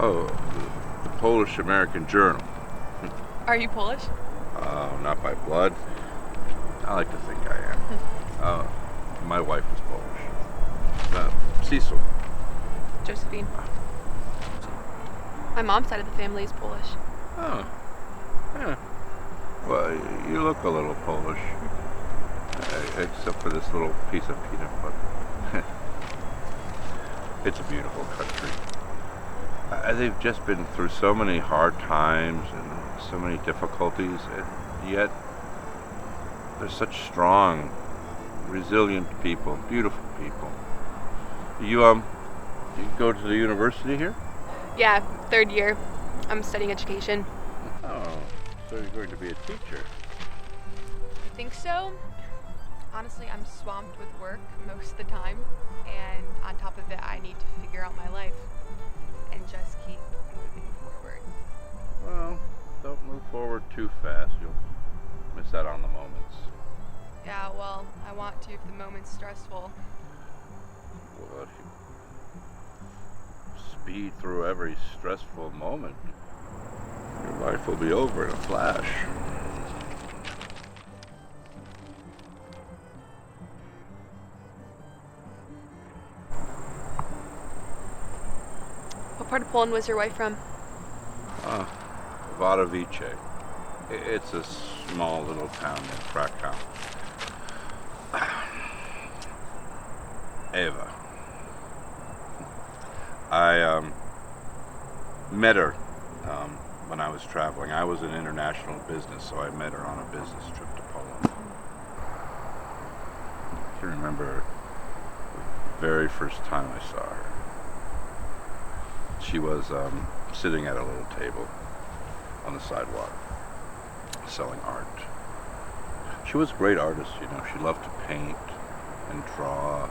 Oh, the Polish American Journal. Are you Polish? Not by blood. I like to think I am. My wife is Polish. Cecil. Josephine. My mom's side of the family is Polish. Oh, yeah. Well, you look a little Polish, except for this little piece of peanut butter. It's a beautiful country. They've just been through so many hard times and so many difficulties, and yet they're such strong, resilient people, beautiful people. You go to the university here? Yeah, third year. I'm studying education. Oh, so you're going to be a teacher. I think so. Honestly, I'm swamped with work most of the time, and on top of it, I need to figure out my life and just keep moving forward. Well, don't move forward too fast. You'll miss out on the moments. Yeah, well, I want to if the moment's stressful. Well, if you speed through every stressful moment, your life will be over in a flash. What part of Poland was your wife from? Wadowice. It's a small little town near Krakow. Eva. I met her when I was traveling. I was in international business, so I met her on a business trip to Poland. I can remember the very first time I saw her. She was sitting at a little table on the sidewalk, selling art. She was a great artist, you know. She loved to paint and draw.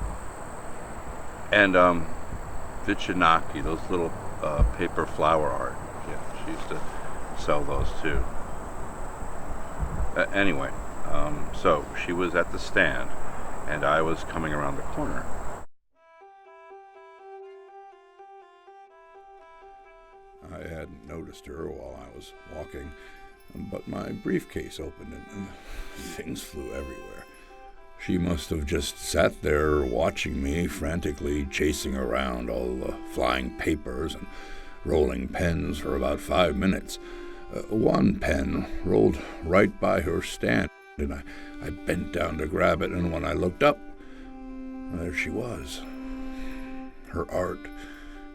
And Vichinaki, those little paper flower art. Yeah, she used to sell those too. Anyway, so she was at the stand, and I was coming around the corner. I hadn't noticed her while I was walking, but my briefcase opened and things flew everywhere. She must have just sat there watching me, frantically chasing around all the flying papers and rolling pens for about 5 minutes. One pen rolled right by her stand, and I bent down to grab it, and when I looked up, there she was. Her art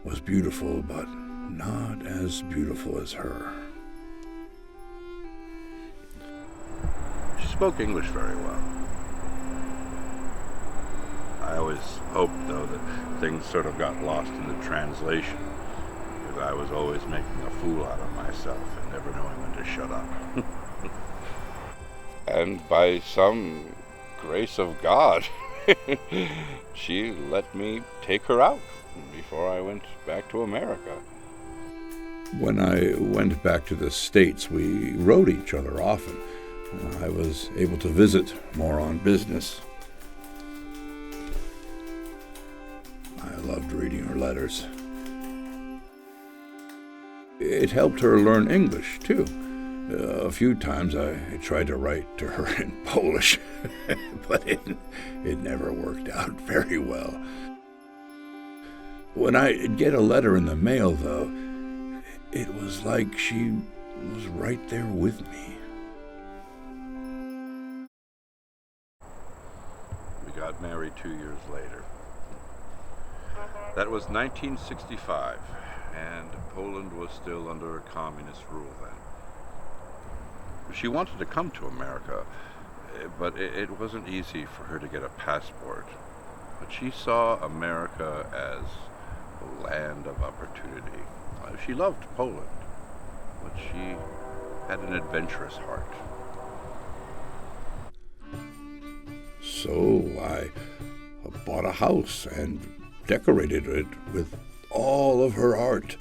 was beautiful, but not as beautiful as her. She spoke English very well. I always hoped, though, that things sort of got lost in the translation, because I was always making a fool out of myself and never knowing when to shut up. And by some grace of God, she let me take her out before I went back to America. When I went back to the States, we wrote each other often. I was able to visit more on business. I loved reading her letters. It helped her learn English, too. A few times I tried to write to her in Polish, but it never worked out very well. When I'd get a letter in the mail, though, it was like she was right there with me. We got married 2 years later. That was 1965, and Poland was still under communist rule then. She wanted to come to America, but it wasn't easy for her to get a passport. But she saw America as a land of opportunity. She loved Poland, but she had an adventurous heart. So I bought a house and decorated it with all of her art.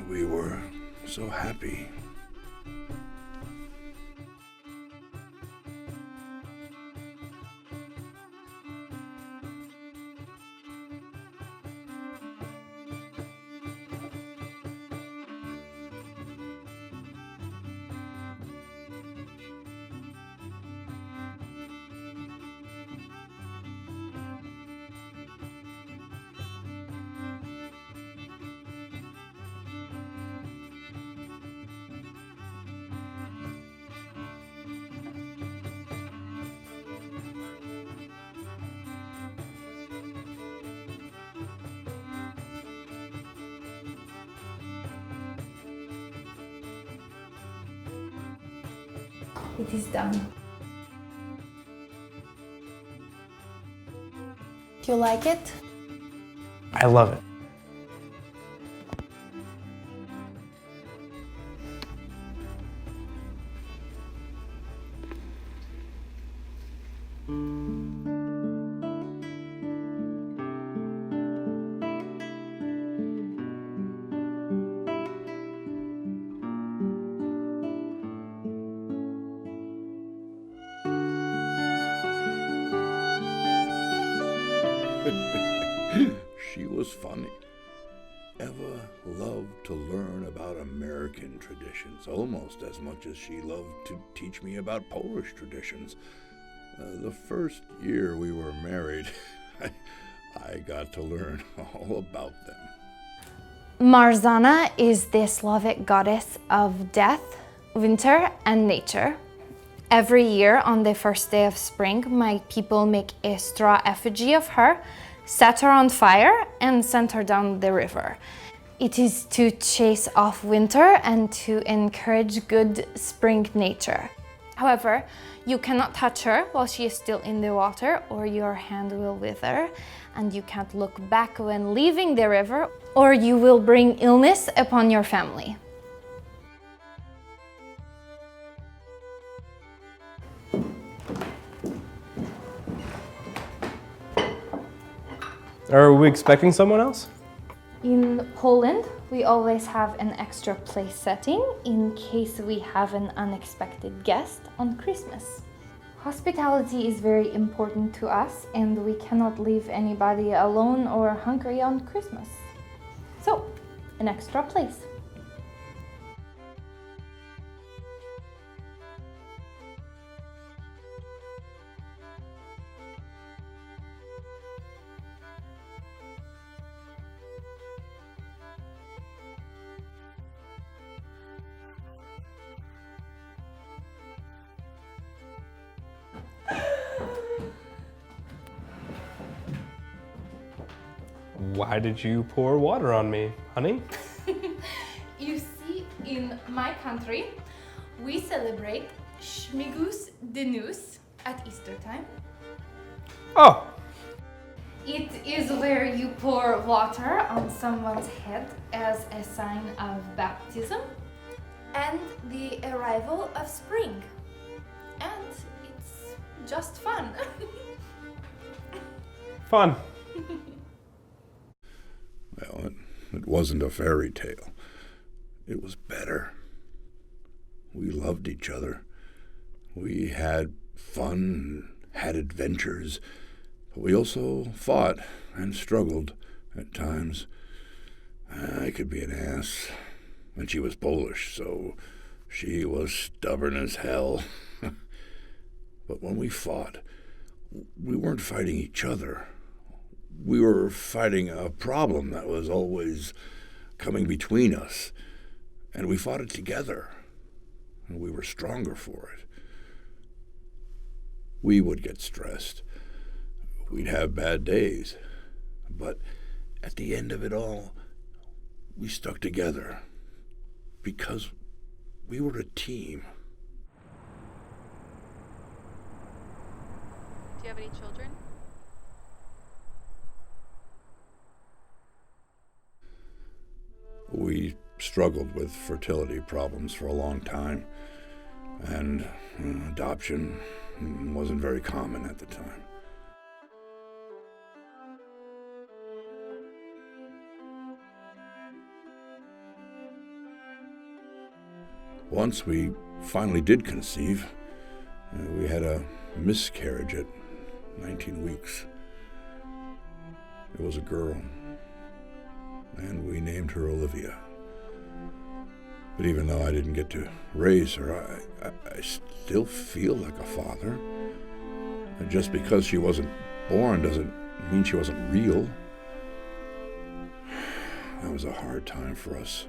We were so happy. It is done. Do you like it? I love it. She was funny. Eva loved to learn about American traditions almost as much as she loved to teach me about Polish traditions. The first year we were married, I got to learn all about them. Marzana is the Slavic goddess of death, winter, and nature. Every year on the first day of spring, my people make a straw effigy of her, set her on fire, and send her down the river. It is to chase off winter and to encourage good spring nature. However, you cannot touch her while she is still in the water, or your hand will wither, and you can't look back when leaving the river, or you will bring illness upon your family. Are we expecting someone else? In Poland, we always have an extra place setting in case we have an unexpected guest on Christmas. Hospitality is very important to us, and we cannot leave anybody alone or hungry on Christmas. So, an extra place. Why did you pour water on me, honey? You see, in my country, we celebrate Śmigus Dynus at Easter time. Oh, It is where you pour water on someone's head as a sign of baptism and the arrival of spring. And it's just fun. fun. Well, it wasn't a fairy tale. It was better. We loved each other. We had fun, had adventures, but we also fought and struggled at times. I could be an ass, and she was Polish, so she was stubborn as hell. But when we fought, we weren't fighting each other. We were fighting a problem that was always coming between us, and we fought it together, and we were stronger for it. We would get stressed. We'd have bad days, but at the end of it all, we stuck together because we were a team. Do you have any children? We struggled with fertility problems for a long time, and adoption wasn't very common at the time. Once we finally did conceive, we had a miscarriage at 19 weeks. It was a girl, and we named her Olivia. But even though I didn't get to raise her, I still feel like a father. And just because she wasn't born doesn't mean she wasn't real. That was a hard time for us,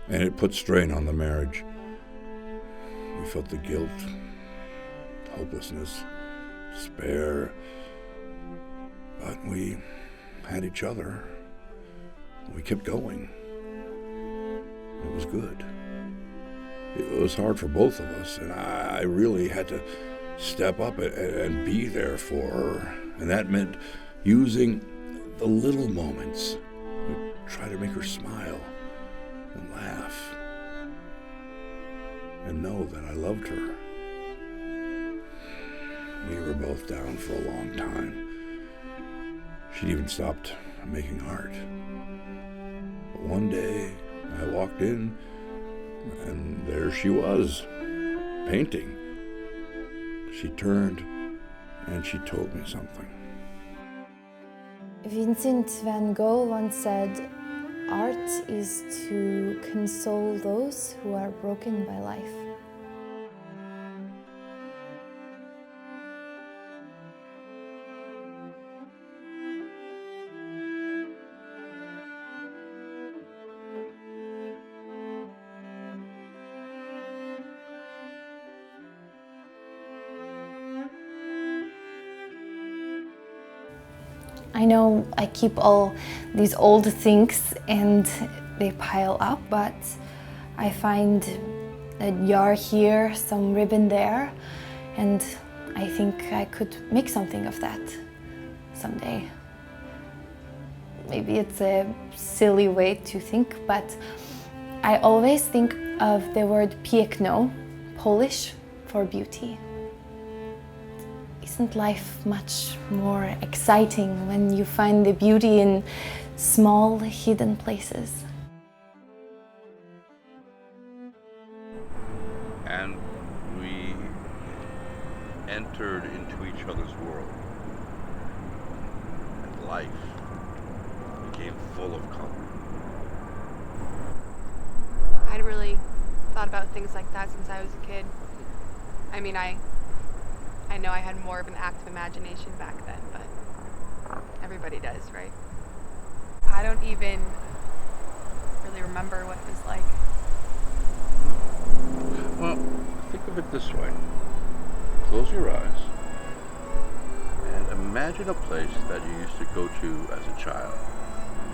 and it put strain on the marriage. We felt the guilt, hopelessness, despair, but we had each other. We kept going. It was good. It was hard for both of us, and I really had to step up and be there for her. And that meant using the little moments to try to make her smile and laugh and know that I loved her. We were both down for a long time. She'd even stopped making art. But one day I walked in, and there she was, painting. She turned and she told me something. Vincent van Gogh once said, "Art is to console those who are broken by life." I know I keep all these old things and they pile up, but I find a jar here, some ribbon there, and I think I could make something of that someday. Maybe it's a silly way to think, but I always think of the word piekno, Polish for beauty. Isn't life much more exciting when you find the beauty in small, hidden places? And we entered into each other's world, and life became full of color. I'd really thought about things like that since I was a kid. I mean, I know I had more of an active imagination back then, but everybody does, right? I don't even really remember what it was like. Well, think of it this way. Close your eyes and imagine a place that you used to go to as a child.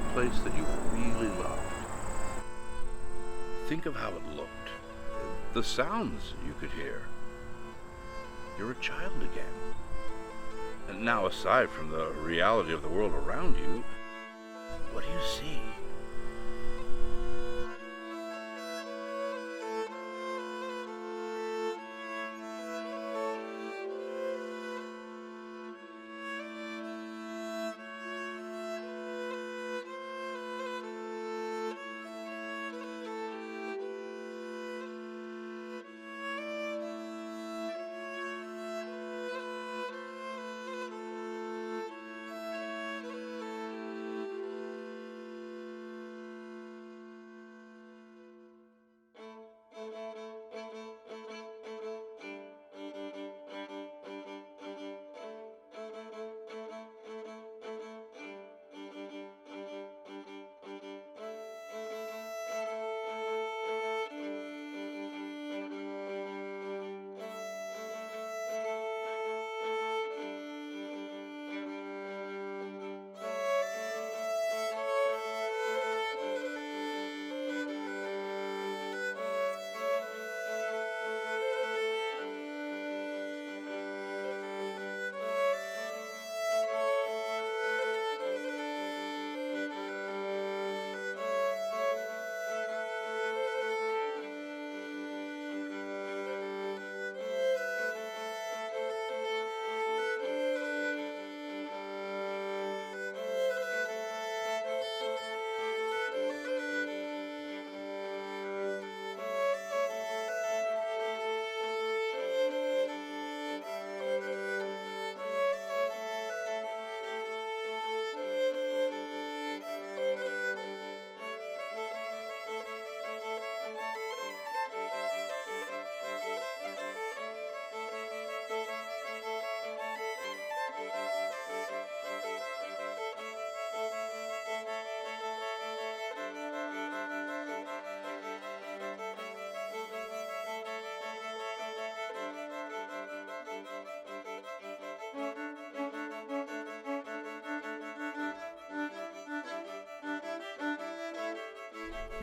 A place that you really loved. Think of how it looked. The sounds you could hear. You're a child again. And now, aside from the reality of the world around you, what do you see?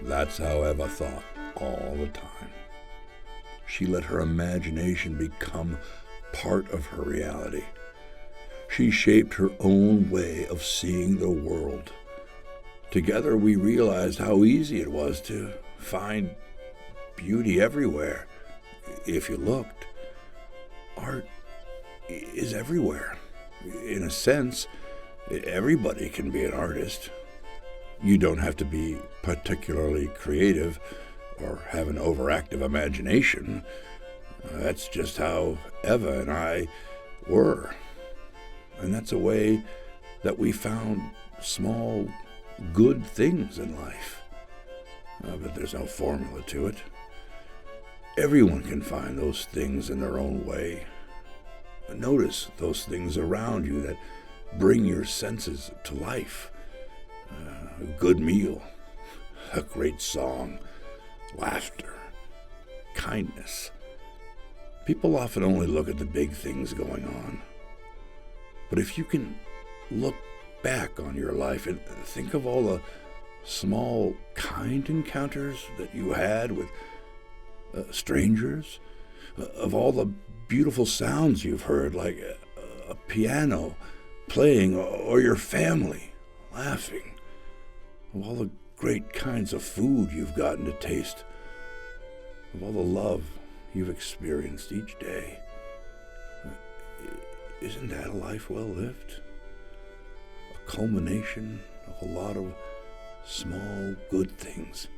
That's how Eva thought all the time. She let her imagination become part of her reality. She shaped her own way of seeing the world. Together we realized how easy it was to find beauty everywhere, if you looked. Art is everywhere. In a sense, everybody can be an artist. You don't have to be particularly creative or have an overactive imagination. That's just how Eva and I were. And that's a way that we found small, good things in life. But there's no formula to it. Everyone can find those things in their own way. Notice those things around you that bring your senses to life. A good meal, a great song, laughter, kindness. People often only look at the big things going on. But if you can look back on your life and think of all the small, kind encounters that you had with strangers, of all the beautiful sounds you've heard, like a piano playing, or your family laughing, of all the great kinds of food you've gotten to taste, of all the love you've experienced each day. Isn't that a life well lived? A culmination of a lot of small good things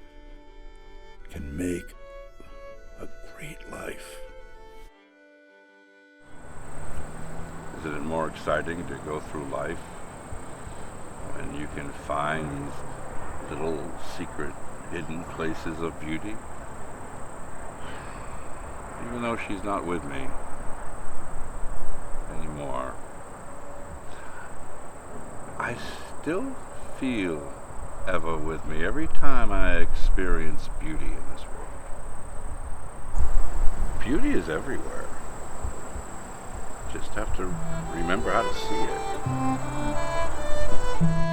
can make a great life. Isn't it more exciting to go through life when you can find these little secret hidden places of beauty? Even though she's not with me anymore, I still feel Eva with me every time I experience beauty in this world. Beauty is everywhere. Just have to remember how to see it.